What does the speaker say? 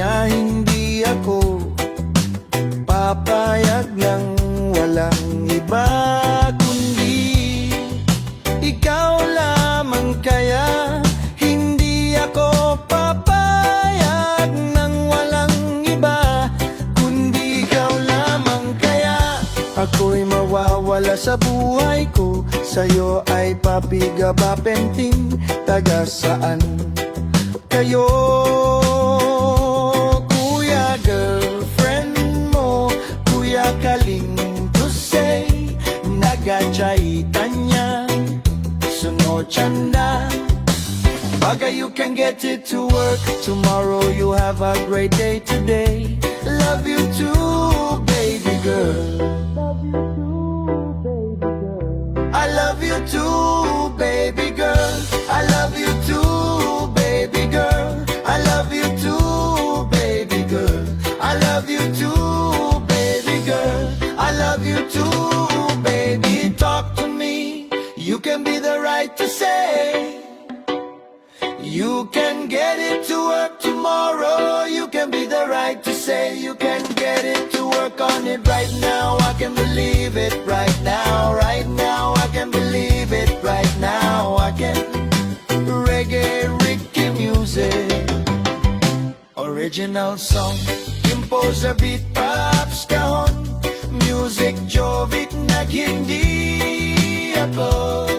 Kaya hindi ako papayag ng walang iba kundi ikaw lamang. Kaya hindi ako papayag ng walang iba kundi ikaw lamang. Kaya ako'y mawawala sa buhay ko, sa'yo ay papigabapenting. Taga saan kayo, kuya? Girlfriend mo, kuya Kaling to say, nagachaitan niya, sunod siya na. Bagay you can get it to work, tomorrow you have a great day today. Love you too, baby girl. I love you too, baby girl. I love you too, baby girl. I love you too, baby girl. I love you too, baby girl. I love you too, baby. Talk to me. You can be the right to say. You can get it to work tomorrow. You can be the right to say. You can get it to work on it right now. I can believe it right now. Right now I can believe it right now. I can. Reggae Ricky music, original song, composer beat Pops Kahon, music Jovic, naghindi ako.